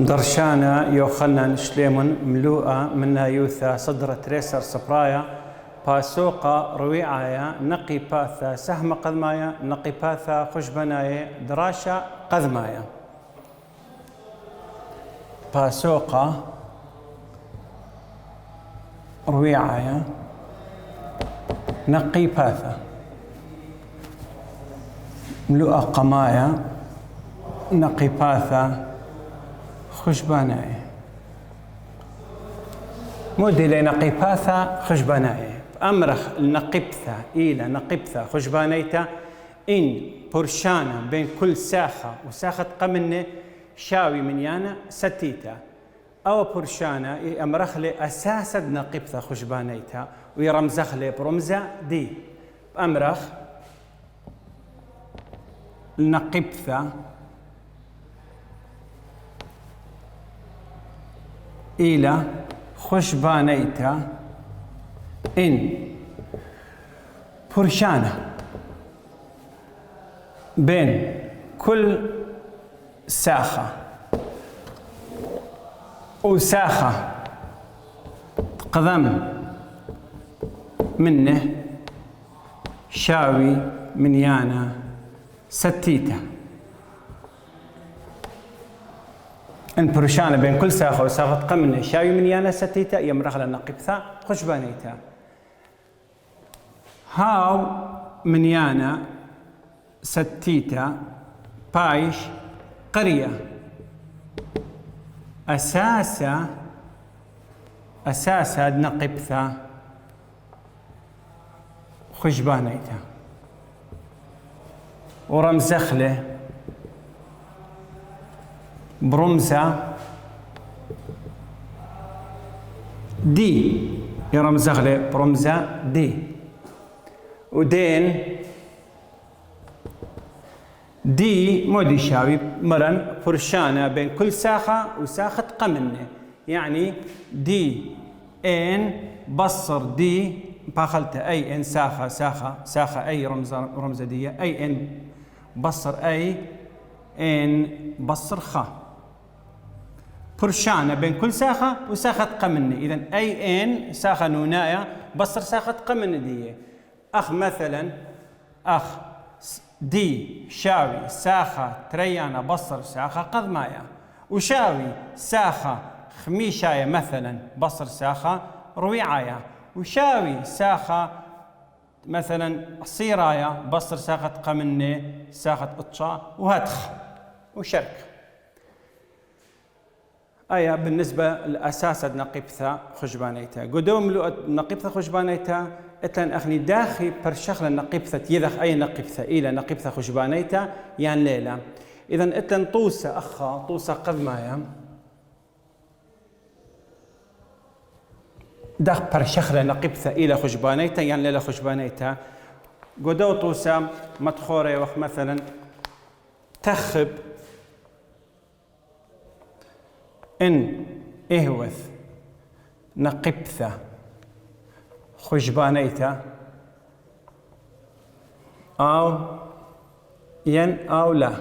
درشانا يوخلنا نشليمون ملوءة منا يوثا صدر تريسر سبرايا باسوقا رويعايا نقي باثا سهم قذمايا نقي باثا خشبنايا دراشا قذمايا باسوقا رويعايا نقي باثا ملوءة قمايا نقي باثا خشباناي مودي نقي باثا خشباناي أمرخ النقبثة إلى نقبثة خشبانيتا إن برشانا بين كل ساخة وساخة قمنة شاوي من يانا ستيتا أو برشانا أمرخ لي أساسا نقبثة خشبانيتا ويرمزخ لي برمزة دي أمرخ النقبثة إلى خشبانيتا إن برشانة بين كل ساخة وساخة قدم منه شاوي من يانا ستيتا إن برشانة بين كل ساخة وساخة قمنة شاوي من يانا ستيتا يمرخ لنقبثة خشبانيتا هاو من يانا ستيتا بايش قرية أساسا نقبثة خشبانيتا ورمزخله برمزة دي يرمزغله برمزة دي ودين دي مودي شاوي مرن فرشانة بين كل ساخة وساخة قمنة يعني دي ان بصر دي باخلت اي ان ساخة اي رمزة دي اي ان بصر اي ان بصر خا فرشانة بين كل ساخة وساخة قمنة إذن أي إن ساخة نوناية بصر ساخة قمنة دي أخ مثلا أخ دي شاوي ساخة تريانا بصر ساخة قذمايا وشاوي ساخة خميشاية مثلا بصر ساخة رويعايا وشاوي ساخة مثلا صيرايا بصر ساخة قمنة ساخة إطشا وهتخ وشرك أيا بالنسبة لأساس نقبثة خشبانيتا قدوم ملوء نقبثة خشبانيتا إتلان أخني داخي برشخ لنقبثة يذخ أي نقبثة إلى نقبثة خشبانيتا يان ليلة إذن إتلان طوسة أخا طوسة قذمايا داخ برشخ لنقبثة إلى خشبانيتا يان ليلة خشبانيتا قدو طوسة مدخورة وخ مثلا تخب إن إهوث نقبثة خشبانيتا أو ين أو لا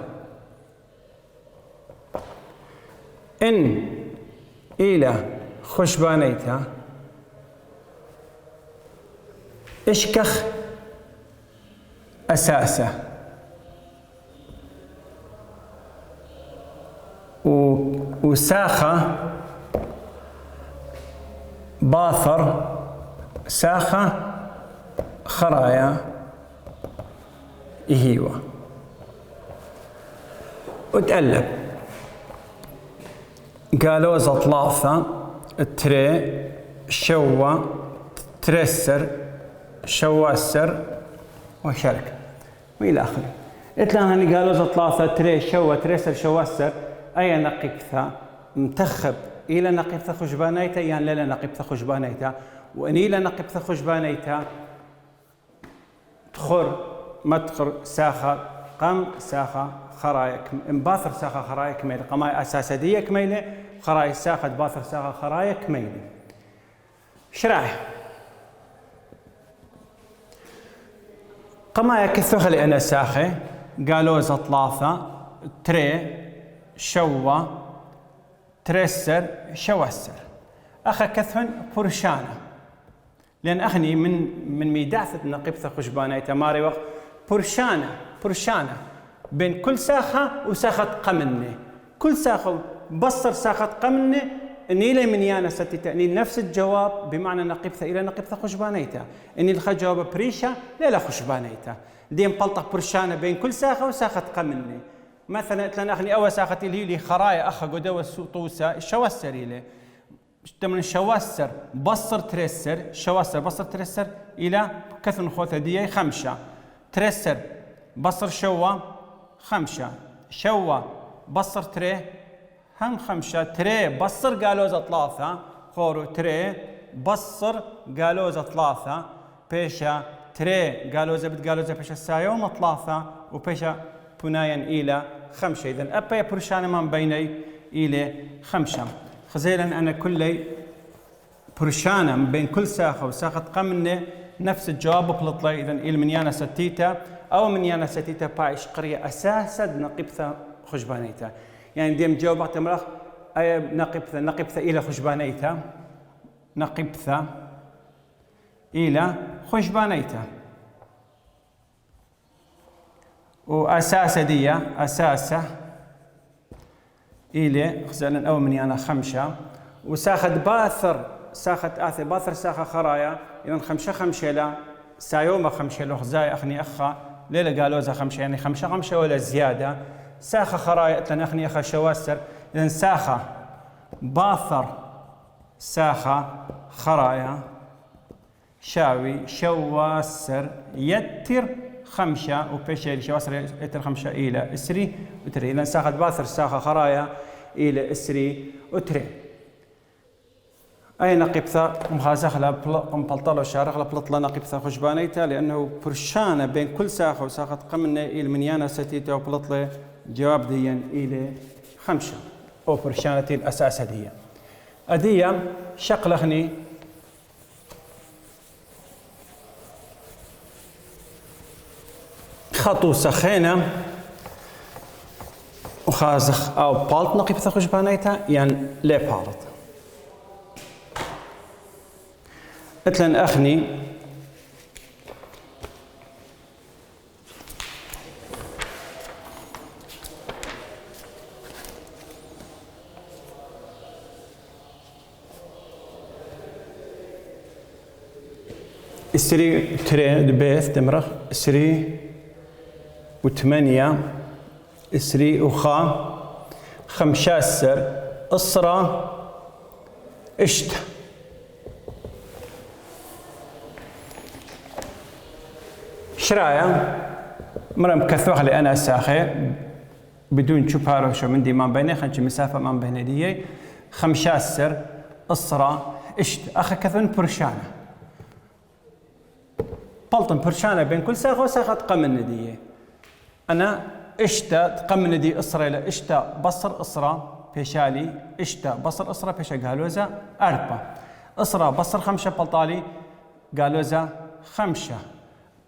إن إلى خشبانيتا إشكخ أساسه وساخة باثر ساخة خرايا إهيوة وتقلب قالوا زطلاثة تري شوى ترسر شواسر وشرك وإلى آخره إتلان هني قالوا زطلاثة تري شوى ترسر شواسر أي نقبثة متخب إلى نقبثة خشبانيتا يعني لا نقبثة خشبانيتا وإن إلى نقبثة خشبانيتا تخر مدخر ساخة قم ساخة خرايك مباثر ساخة خرايك ميل قماي أساسية كميلة خراي ساخة باثر ساخة خرايك ميلة شراح قمايا كثوخلي أنا ساخة قالوا زطلاثة تري شوى ترسر شوسر أخا كثن برشانة لأن أخني من ميداثة نقبثة خشبانيتا ماري وقت برشانة بين كل ساخة وساخة قمنة كل ساخة بصر ساخة قمنة إني لي من يانا ستتأني نفس الجواب بمعنى نقبثة إلى نقبثة خشبانيتا إني الخ جواب بريشة لا خشبانيتا دي مبلطق برشانة بين كل ساخة وساخة قمنة مثلا تلان أخني أول ساخة اللي لي خرايا أخا قدوة طوسة شوسر إلي من الشواسر بصر ترسر شواسر بصر ترسر إلى كثن خوثة دي 5 ترسر بصر شوا 5 شوا بصر تري هم 5 تري بصر قالوزة 3 خورو تري بصر قالوزة 3 بيشا تري قالوزة بتقالوزة بيشا السايوم 3 وبيشا بنايا إلى 5 إذن أبا برشانة من بيني إلى 5 خزيلا أنا كلي برشانة بين كل ساخة وساخة قمنة نفس الجواب بلطلي إذن إل من يانا ستيتا أو من يانا ستيتا بايش قرية أساسا نقبثة خشبانيتا يعني ديم جواب تمرخ أي نقبثة إلى خشبانيتا نقبثة إلى خشبانيتا وأساسة دي أساسة إلى خزانا أو من يانا 5 وساخت باثر ساخت آثر باثر ساخة خرايا إذن 5 لا سايوما 5 لو خزاي أخني أخا ليلة قالوا زا 5 يعني 5 ولا زيادة ساخة خرايا تلن أخني أخا شواسر إذن ساخة باثر ساخة خرايا شاوي شواسر يتر 5 وبيشي شواسر يتر 5 إلى إسري وتري إذن ساخت باثر ساخة خرايا إلى إسري وتري أي نقبثة مخازخلة مبلطلة شارخلة بلطلة نقبثة خشبانيتا لأنه برشانة بين كل ساخة وساخة قمنا إلى منيانا ستيتا وبلطلة جواب ديا إلى 5 أو برشانة الأساس ديا أديا شقلخني خطو سخينة وخازخ أو بالط نقبثة خشبانيتا يعني ليه بالط مثلا أخني إسري تري دبيث دمرخ إسري و8 إسري وخا 15 إصرا إشت شرايا مرم كثوخ اللي أنا ساخي بدون شبهة شو من دي ما بيني خنش مسافة ما بين دي 15 إصرا إشت أخي كثن برشانة بلطن برشانة بين كل ساخة وساخة تقمن دي أنا إشتا تقمن دي إصرا إلى إشتا بصر إصرا بيشالي إشتا بصر إصرا بيشا قالوزا 4 إصرا بصر 5 بلطالي قالوزا 5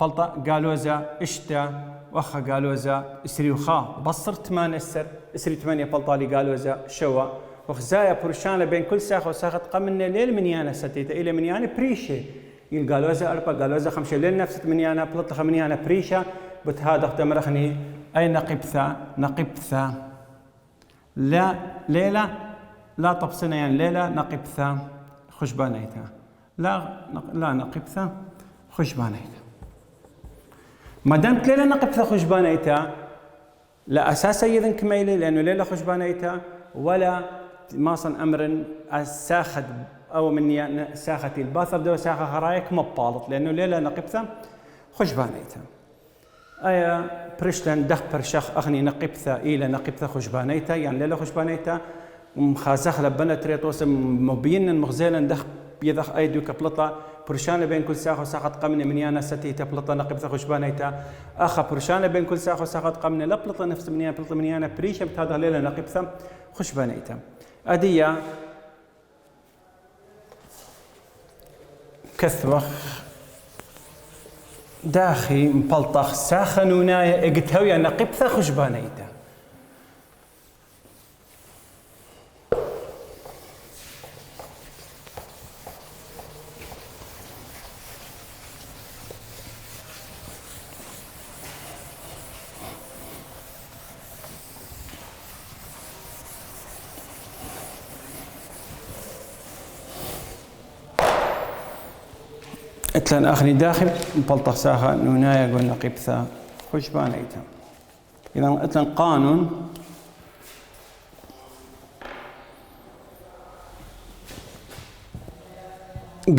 بلطة قالوزا إشتا وخا قالوزا إسري وخا بصر 8 إسر إسري 8 بلطالي قالوزا شوا وخزايا برشانة بين كل ساخة وساخة تقمن ليل منيانا ستيتا إلى منيانا بريشة قالوزا 4 قالوزا 5 ليل نفس منيانا بلطة منيانا بريشة بتهذا اختمرخني أي نقبثة لا ليلة لا طبسنا يعني ليلة نقبثة خشبانيتا لا نقبثة خشبانيتا ما دامت ليلة نقبثة خشبانيتا لا أساسا يذن كميلي لأنه ليلة خشبانيتا ولا ماصن أمر الساخد أو من ساخة الباثر دو ساخة خرايك مبالط لأنه ليلة نقبثة خشبانيتا أيا برشتن دخ برشخ أخني نقبثة إلى نقبثة خشبانيتا يعني ليلة خشبانيتا مخازخ لبنا تريتوس مبين مغزيلا دخ بيدخ أيدو كبلطة برشانة بين كل ساخة وساخة قمنة منيانا ستي تبلطة نقبثة خشبانيتا أخا برشانة بين كل ساخة وساخة قمنة لبلطة نفس منيانا بلطة منيانا بريشة بهذا ليلة نقبثة خشبانيتا أدية كثوخ داخي مبلطخ ساخة نوناية اقتهوية نقبثة خشبانيتا اتلان اخني داخل مبلطخ ساخة نونايا قلنا قبثة خشبان ايتا. اذا اتلان قانون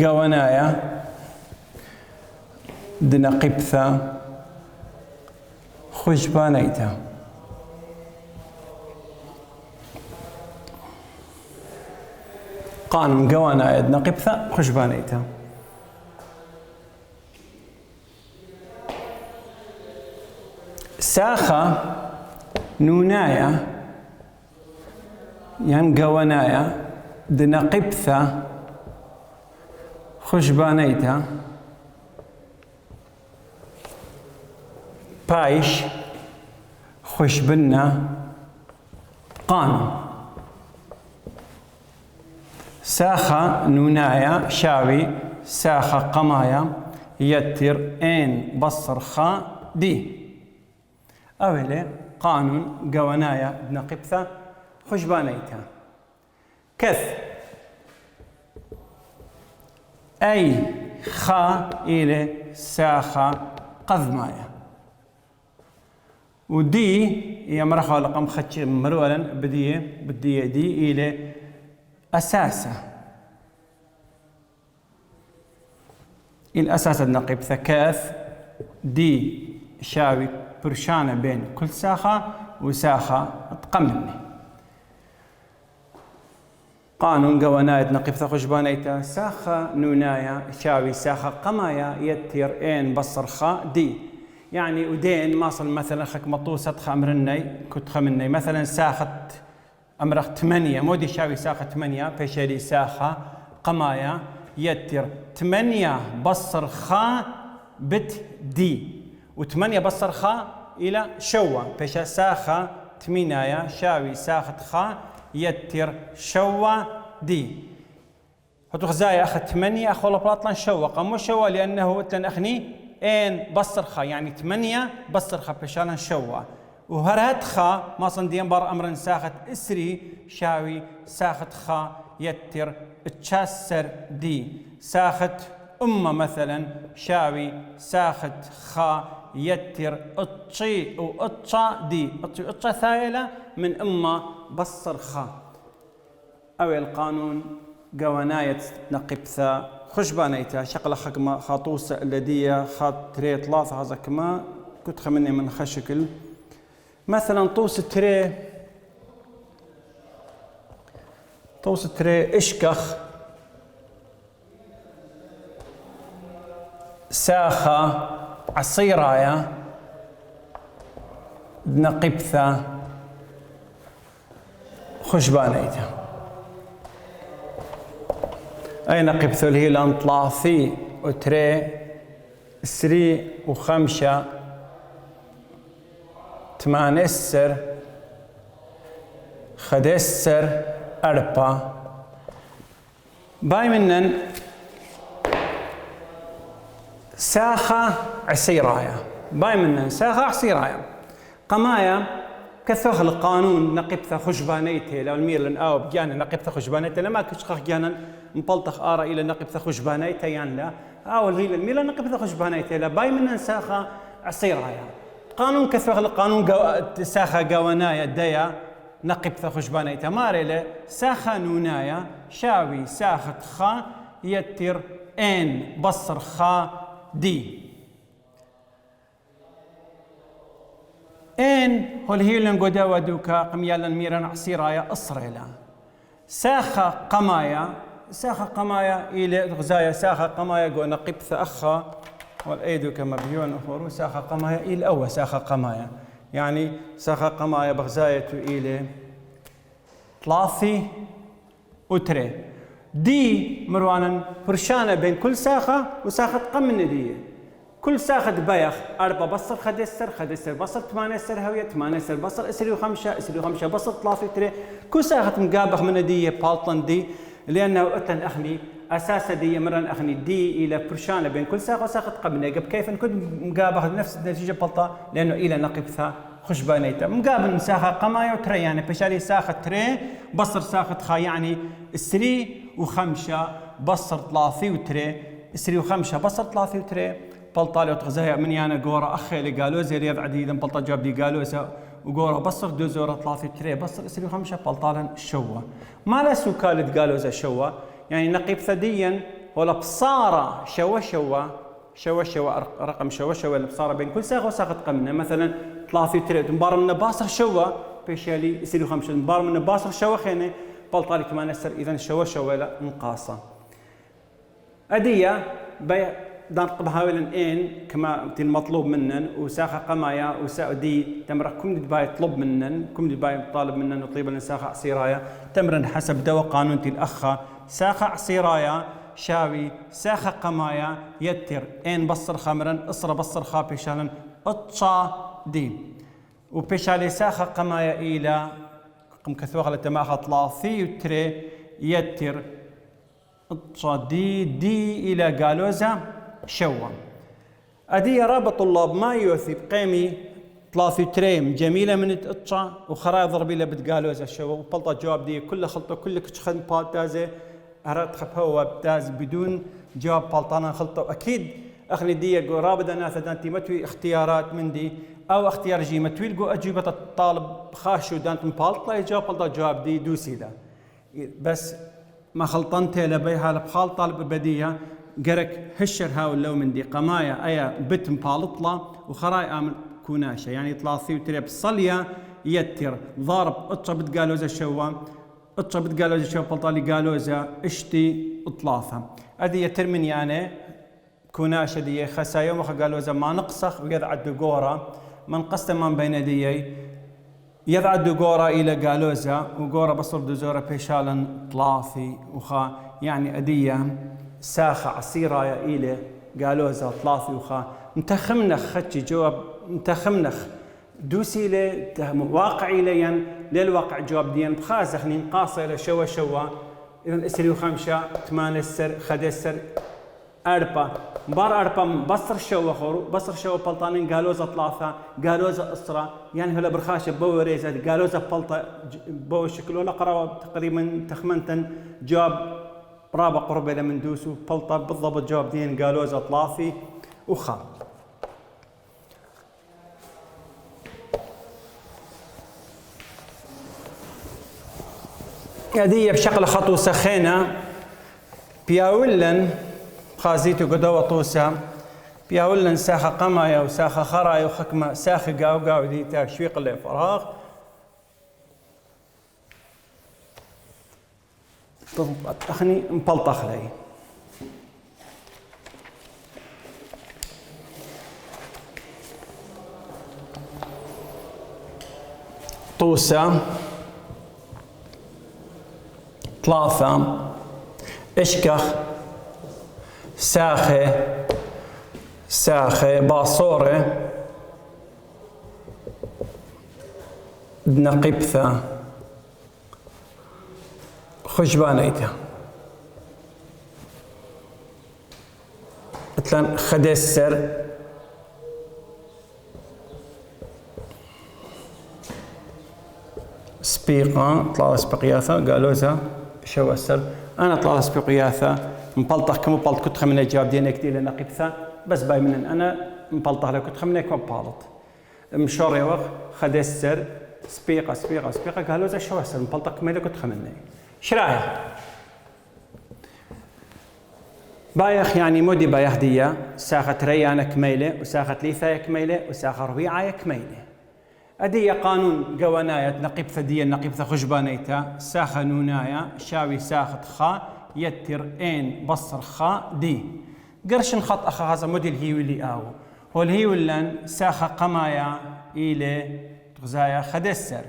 قوانايا دنا قبثة خشبان ايتا. قانون قوانايا دنا قبثة خشبان ايتا. ساخة نونايا يعني قوانايا دنا قبثة خشبانيتا بايش خشبنا قانون. ساخة نونايا شاوي ساخة قمايا يتر ان بصر خا دي. أولي قانون قوانايا ابن قبثة خشبانيتا. كث أي خا إلى ساخة قذمايا ودي هي مرخة لقم خدش مرولا بدي دي إلى أساسة الأساس ابن قبثة كاث دي شاوي برشانة بين كل ساخة وساخة تقمني. قانون قوانايا ابن قبثة خشبانيتا ساخة نونايا شاوي ساخة قمايا يتر ان بصر خا دي. يعني ودين ماصل مثلا خك مطوسة خمرني كنت خمني مثلا ساخة أمرخ 8 مودي شاوي ساخة 8 بشري ساخة قمايا يتر 8 بصر خا بت دي و8 بصر خا إلى شوا بشا ساخة 8 شاوي ساخة خا يتر شوا دي. هتو خزايا أخذ 8 أخو لبلاطلان شوا قامو شوا لأنه تلن أخني ان بصر خا يعني 8 بصر خا بشالن شوا وهرهت خا ما صندين بر أمر ساخة إسري شاوي ساخة خا يتر تشاسر دي. ساخة أمة مثلا شاوي ساخة خا يتر اطشي واطشا دي. اطشا ثايلة من أمة بصر خا. أو القانون قواناية نقبثة خشبانيتا شقلة خكمة خاطوسة الذية خاط تري 3 هذا كما كنت خمني من خشكل مثلا طوس تري اشكخ ساخة عصيرايا نقبثة خشبانيتا. أي نقبثة اللي هي الأنطلاثي وتري 3 و5 8 10 11 4 باي منن ساخة عصيرايا باي منن ساخة عصيرايا قمايا كثوخ القانون نقبثة خشبانيته لو المير أو بجانا نقبثة خشبانيته لما كشخخ جانا مبلطخ آرا إلى نقبثة خشبانيته يعني لا أو هي المير نقبثة خشبانيته لا باي منن ساخة عصيرايا. قانون كثوخ القانون ساخة قوانايا ديا نقبثة خشبانيته ماريلة ساخة نونايا شاوي ساخة خا يتر ان بصر خا دي. ان هو الهيلن قدا ودوكا قميالا ميران عصيرايا اصريلا. ساخة قمايا الى غزايا ساخة قمايا قونا قبثة اخا والايدو كما بيون اخورو ساخة قمايا الى اول ساخة قمايا يعني ساخة قمايا بغزاية الى 3 وتري دي مروانا فرشانة بين كل ساخة وساخة قمن دي. كل ساخة بيخ 4 بصر خدسر بصر 8 سر هوية 8 سر بصر اسري و5 بصر 3 تري. كل ساخة مقابخ من دي بالطن دي لأنه أتن أخني أساسا دي مرن أخني دي إلى فرشانة بين كل ساخة وساخة قمن قب كيف نكون مقابخ نفس النتيجة بلطة لأنه إلى نقبثة خشبانيتا مقابل ساخة قماية وتري يعني بشاري ساخة تري بصر ساخة خا يعني 3 و5 بصر 3 وتري اسري وخمسة بصر ثلاثة وتري بلطالي وتغزايا من يانا قورا أخي اللي قالوا زي رياض عديدا بلطا جاب دي قالوا وقورا بصر دوزورا ثلاثة وتري بصر اسري وخمسة بلطالا شوا ما لا سوكالة قالوا زي شوا يعني نقيب ثديا ولا بصارة شوا رقم شوا بصارة بين كل ساغة وساغة قمنا مثلا ثلاثة وتري مبار من باصر شوا بيشالي اسري وخمسة مبار من باصر شوا خيني بلطالي كمان نسر إذا شوا لا نقاصة أدية بي دانق بهاولن إن كما المطلوب منن وساخة قمايا وساودي تمر كم دبي يطلب منن كم دبي طالب منن وطيب لنا ساخة عصيرايا تمرن حسب دوا قانون الأخة ساخة عصيرايا شاوي ساخة قمايا يتر إن بصر خمرن إصر بصر خا بيشالن أطشا دي وبيشالي ساخة قمايا إلى قم كثوخة لتماخة ثلاثي وتري يتر أطشا دي إلى قالوزة شوا أدي رابط طلاب ما يوثي بقيمي ثلاثي تريم جميلة من تقطع وخراي ضربي له بتقالوزة شوا وبلطة جواب دي كل خلطة كل كشخن بالتازة هرات خبهوا بتاز بدون جواب بلطانا خلطة أكيد أخلي دي رابط أنا ثدانتي متوي اختيارات من دي أو اختيار جي متوي لقوا أجوبة الطالب خاشو دانت مبالطة يجاوب بلطة جواب دي دوسي ده بس ما خلطنتي لبيها لبخال طالب بدية قرك هشر هاول لو من دي قمايا أيا بت مبالطلة وخراي آمن كوناشة يعني ثلاثي وتريب صلية يتر ضارب اطشا بتقالوزة شوا اطشا بتقالوزة شوا بلطالي قالوزة اشتي اطلاثة هذه يتر من يعني كوناشة دي خسايا ومخ قالوزة ما نقصخ ويضعد دقورة من قسم من بين ديي يضعد دقورة إلى قالوزة وقورة بصر دزورة بيشالا طلاثي وخا يعني أدية ساخة عصيرة يا إلى قالوزة طلاثي وخا متخمنخ خدشي جواب متخمنخ دوسي لي واقعي لين للواقع جواب ديان بخازخ نقاصة إلى شوا إذا إسري وخمسة 8 السر 5 السر أربعة بار أربعة بصر شوا خورو بصر شوا بلطانين قالوزة ثلاثة قالوزة أسرة يعني هلا برخاشة بو ريزة قالوزة بلطة بو شكل ولا قرابة تقريبا تخمنتن جواب رابع قرب إلى من دوسو بلطة بالضبط جواب دين قالوزة ثلاثي وخا هذه بشكل خطو سخينة بياولن خازيتو قدوة طوسة بياولن ساخة قمايا وساخة خرايا وخكمة ساخة قاو دي تشويق اللي فراغ أخني مبلطخ لي طوسة 3 اشكخ ساخة باصورة دنقبثة خشبانيته مثلا خدسر سبيقة طلع سبقياثة قالوزة شو السر أنا طلع سبقياثة مبلطخ كم بلط كنت خمنة جواب دينك دي لنقبثة بس باي من أنا مبلطخ لك كنت خمنة كم بالط مشور يوخ خدسر سبيقة قالوزة شو السر مبلطخ كميلة كنت خمنة شرايح بايخ يعني مودي بايخ ديا ساخة ريانة كميلة وساخة ليثاية كميلة وساخة ربيعة كميلة أدي قانون قواناية نقيب ثدية نقيب خشبانيتا ساخة نوناية شاوي ساخة خا يتر إن بصر خا دي قرش خط أخا هذا موديل هيولي أو هو الهيولن ساخة قمايا إلى غزايا خدسر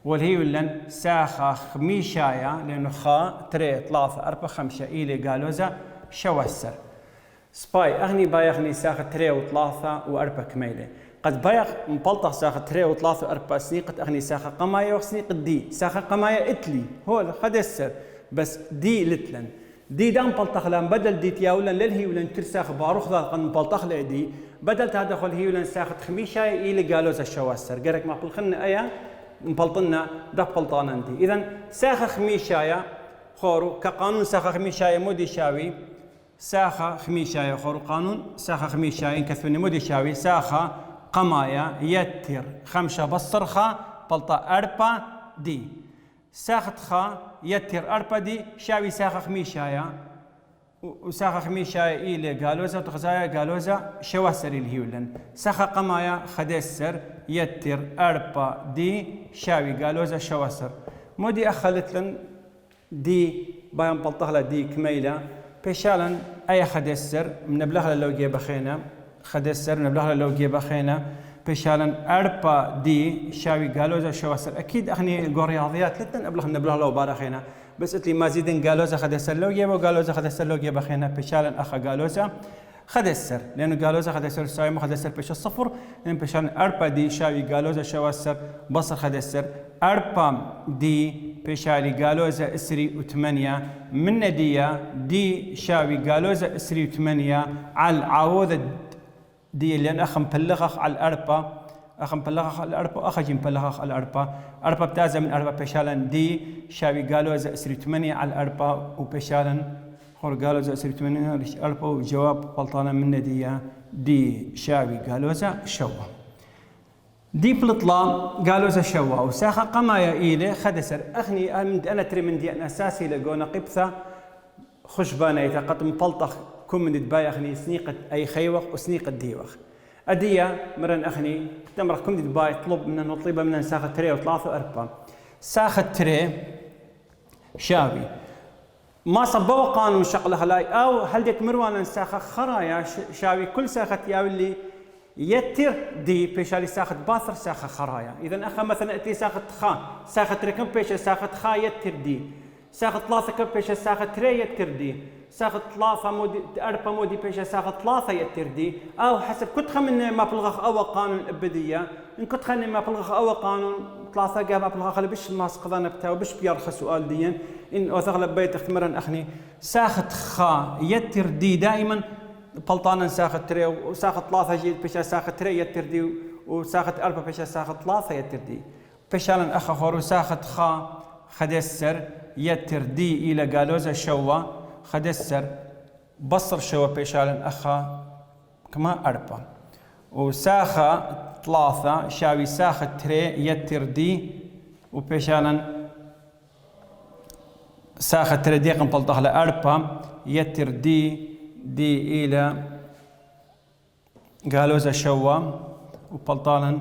والهيولن ساخة خميشايا لأنه خا 3 3 4 5 إلى قالوزة شوسر سباي أغني بايغني ساخة 3 و3 و4 كميلة قد بايغ مبلطخ ساخة 3 و3 و4 سنيقة أغني ساخة قماية وسنيقة دي ساخة قماية إتلي هو خدسر بس دي لتلن دي دام مبلطخ لان بدل دي تياولن للهيولن ترساخ باروخ ذا قن مبلطخ دي بدل تهدخل هيولن ساخة خميشاية إلى قالوزة شوسر قرك ما قل خلنا أيا مبلطنا دق بلطان عندي إذا ساخة خميشاية خورو كقانون ساخة خميشاية مودي شاوي ساخة خميشاية خور قانون ساخة خميشاية إنكثوني مودي شاوي ساخة قمايا يتر خمشة بصرخة بلطة أربا دي ساخت خا يتر أربا دي شاوي ساخة خميشاية وساخة خميشاية إيلي قالوزة وتخزايا قالوزة شواسر الهيولن ساخة قمايا خدسر يتر أربا دي شاوي قالوزة شواسر مودي أخلت لن دي بايم بلطهلا دي كميلة بيشالن أي خدسر من بلغلا لو جيب خينا خدسر من بلغلا لو جيب خينا بيشالن أربا دي شاوي قالوزة شواسر أكيد أخني الرياضيات لتن أبلغ من بلغلا وبارا خينا بس قلت لي ما زيدن قالوزة خدسر لو جيب وقالوزة خدسر لو جيب خينا بيشالن أخا قالوزة خدسر لأنه قالوزة خدسر ساوي ما خدسر بيش الصفر لأن بيشالن أربا دي شاوي قالوزة شواسر بصر خدسر أربا دي بيشالي قالوزة إسري وثمانية من دي شاوي قالوزة إسري وثمانية على العوضة دي لأن أخ مبلغخ على الأربا أخ مبلغخ على الأربا أخ مبلغخ على الأربا أربا بتازة من أربا بيشالن دي شاوي قالوزة إسري وثمانية على الأربا وبيشالن خور قالوزة إسري وثمانية ليش أربا وجواب غلطانة من دي شاوي قالوزة شوا دي بلطلا قالوزة شوا وساخة قمايا إيلي خدسر أخني أنا تري من دي أساسي لقونا قبثة خشبانة يتقط مبلطخ كم من دباي أخني سنيقة أي خيوخ وسنيقة ديوخ أدية مرن أخني تمرخ كم دباي طلب من نطلبها من ساخة تري وثلاثة وأربعة ساخة تري شاوي ما صبوا قانون شغله هلاي أو هل ديت مروان ساخة خرايا شاوي كل ساخة ياوي اللي يتر دي بيشالي ساخت باثر ساخة خرايا إذا أخا مثلا أتي ساخت خا ساخت ركم بيش ساخت خا يتر دي ساخت ثلاثة كم بيش ساخت تري يتر دي ساخت ثلاثة مودي أربعة مودي بيش ساخت ثلاثة يتر دي أو حسب كنت خمن ما بلغخ أو قانون الأبدية إن كنت خمن ما بلغخ أو قانون ثلاثة جاب بلغخ اللي بش ما سقضنا بتاعه بش بيرخص سؤال ديا إن أغلب بيت اختمرن أخني ساخت خا يتر دي دائما بلطانا ساخت تري وساخت ثلاثة جيد بيشا ساخت تري يتردي وساخت أربعة بيشا ساخت ثلاثة يتردي بيشالن أخا خورو ساخت خا خدسر يتردي إلى قالوزة شوا خدسر بصر شوا بيشالن أخا كما أربعة وساخة ثلاثة شاوي ساخت تري يتردي وبيشالن ساخت تري ديقن بلطخ لأربعة يتردي دي إلى قالوزة شوا وبلطالا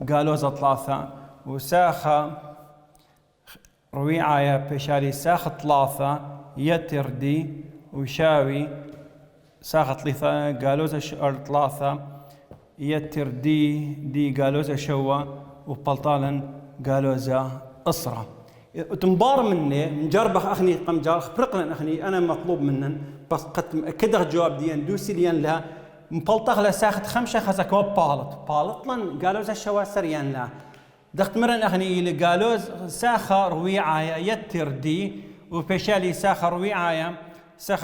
قالوزة ثلاثة وساخة رويعايا بيشالي ساخة ثلاثة يتردي وشاوي ساخة ثلاثة قالوزة ثلاثة يتردي دي قالوزة شوا وبلطالا قالوزة أسرة تنبار مني نجربخ أخني قم جارخ برقنا أخني أنا مطلوب منن بس قد كده جواب ديان دوسي ليان لها مبلطخ لا ساخت خمسة خزك بالط لن قالوا زي الشواسر يان لا دخت مرن أخني اللي قالوا ساخة رويعايا يتر دي وبيشالي ساخة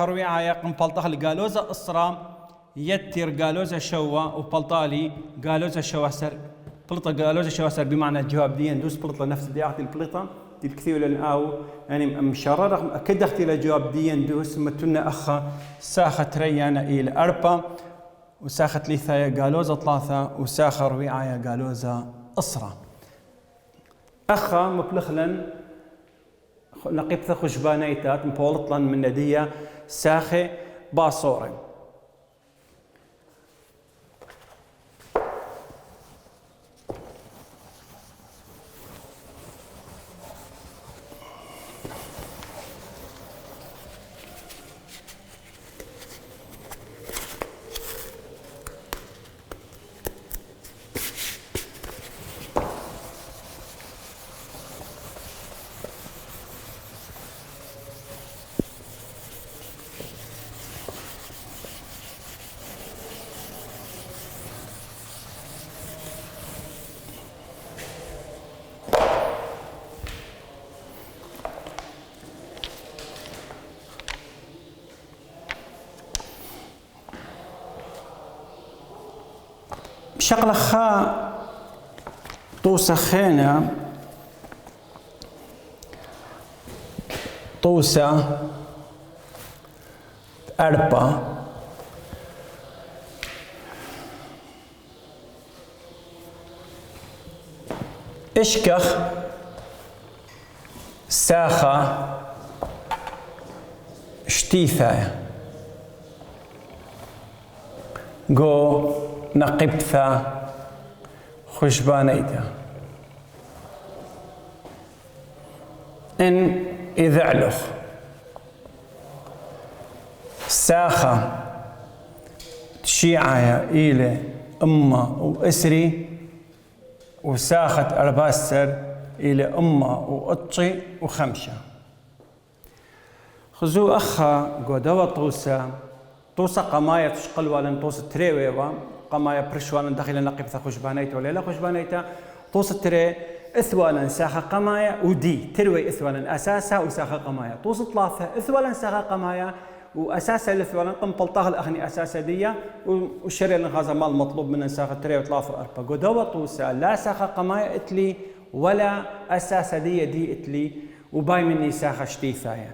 رويعايا قم بلطخ اللي قالوا زي إسرا يتر قالوا زي شوا وبلطالي قالوا زي الشواسر بلطة قالوا زي الشواسر بمعنى الجواب ديان دوس بلطة نفس دياعتي البلطة الكثير لأن أو يعني مشرر أكيد أختي لجواب ديان دوس متنا أخا ساخت ريانا إلى أربعة وساخت ليثايا قالوزة ثلاثة وساخر وعايا قالوزة أسرة أخا مبلخلن نقيبث خشبانيتات مبولطلن من ندية ساخي باصوري شغلة خا طوسة خينة طوسة أربعة إشكخ ساخة شتيثايا جو نقبثا خشبانيتا إن إذعلخ ساخة تشيعايا إلى أمة وإسري وساخة أرباسر إلى أمة وأطشي وخمشة خزو أخا قدوة طوسا قماية تشقلوا لن طوس تريويوا قماية برشوانا داخل نقبثا خشبانيتا ولا لا خشبانيتا طوس تري إثوالا ساخة قماية ودي تروي إثوالا أساسا وساخة قماية طوس ثلاثة إثوالا ساخة قماية وأساسا الإثوالا قم بلطاغ الأخني أساسا دية والشرير هذا مال مطلوب من ساخة تري وثلاثة وأربعة قدوة طوسا لا ساخة قماية إتلي ولا أساسا دي إتلي وباي مني ساخة شتيثايا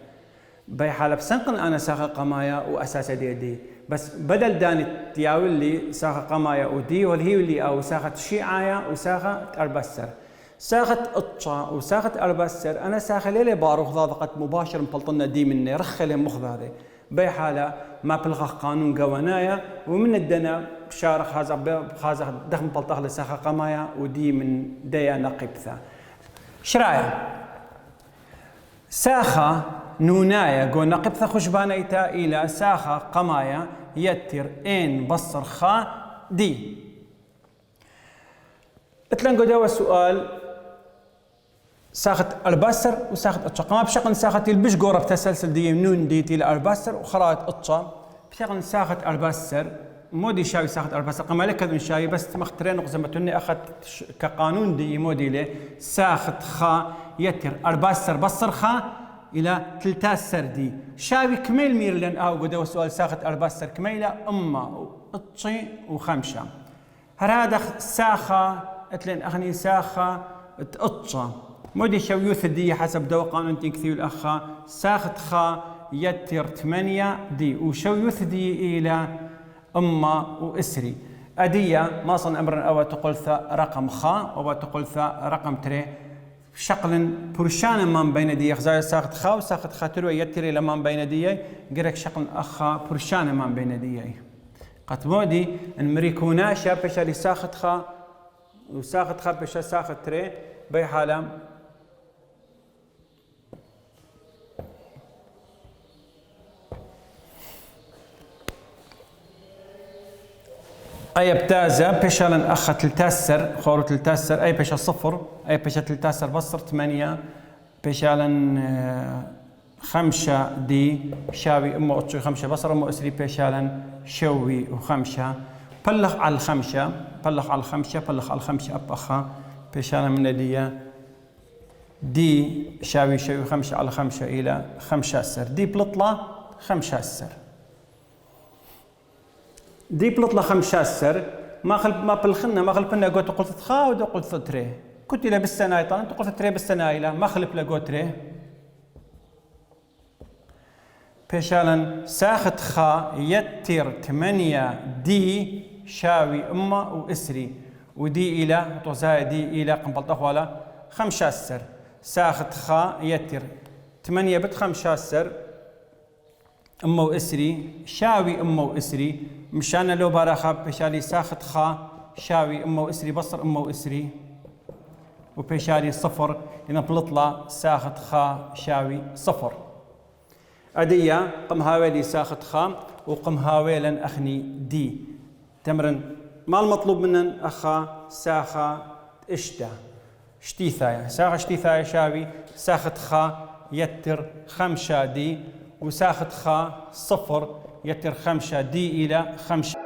باي حالة بسنقن أنا ساخة قماية وأساسا دي بس بدل داني تياول لي ساخة قماية ودي والهي اللي أو ساخة شيعايا وساخة أربسر ساخة أطشا وساخة أربسر أنا ساخة ليلي باروخ ضاضقت مباشر مبلطنا دي مني رخلي مخذاذي باي حالة ما بلغ قانون قوانايا ومن الدنا بشارخ هذا دخم بلطخ لساخة قمايا ودي من ديا نقبثا شرايا ساخة نونايا قو نقبثا خشبانيتا إلى ساخة قمايا يتر إن بصر خا دي اتلنقو دوا السؤال ساخت أرباسر وساخت أطشا قما بشغل ساخت البش قورة بتسلسل دي نون ديتي لأرباسر وخرات أطشا بشغل ساخت أرباسر مودي شاوي ساخت أرباسر قما لك هذا شاوي بس مخترين وقزمتوني أخذت كقانون دي مودي له ساخت خا يتر أرباسر بصر خا إلى تلتاسر دي شاوي كميل ميرلن أو قدوا السؤال ساخت أرباسر كميلة أما أطشي وخمشة هذا ساخة اتلين أخني ساخة تأطشا مودي شويوث دي حسب دوا قانون تنكثيو الأخا ساخت خا يتر 8 دي وشويوث دي إلى أما وإسري أدية ما صن أمرا أو تقول ثا رقم خا أو تقول ثا رقم تري شقل برشان من بين دي خزايا ساخت خا وساخت خا تروي يتر إلى من بين دي قرك شقل أخا برشان من بين دي قد مودي المريكونا شابشا اللي ساخت خا وساخت خا بشا ساخت تري بي حالة أي بتازة بشالن أخا تلتاسر خورو تلتاسر أي بشا صفر أي بشا تلتاسر بصر 8 بشالن 5 دي شاوي أمو أطشوي 5 بصر أمو أسري بشالن شوي و5 بلغ على 5 بلغ على 5 بلغ على 5 أب أخا بشالن من دي شاوي 5 على 5 إلى 15 دي بلطلة 15 دي بلطلة 15 ما بلخنا ما خلفنا قلت قلت خا ودو قلت تري كنت إلى بالسناي طبعا قلت تري بالسناي لا ما خلف لا تري بشالن ساخت خا يتر 8 دي شاوي أما وإسري ودي إلى توزاي دي إلى قنبلطة ولا 15 ساخت خا يتر 8 بت 15 أما وإسري شاوي أما وإسري مشان لو باراخا بشالي ساخت خا شاوي أما وإسري بصر أما وإسري وبشالي صفر لأن بلطلة ساخت خا شاوي صفر أدية قم هاويلي ساخت خا وقم هاويلا أخني دي تمرن ما المطلوب منن أخا ساخا إشتا شتيثايا ساخا شتيثايا شاوي ساخت خا يتر 5 دي وساخت خا صفر يتر 5 دي إلى 5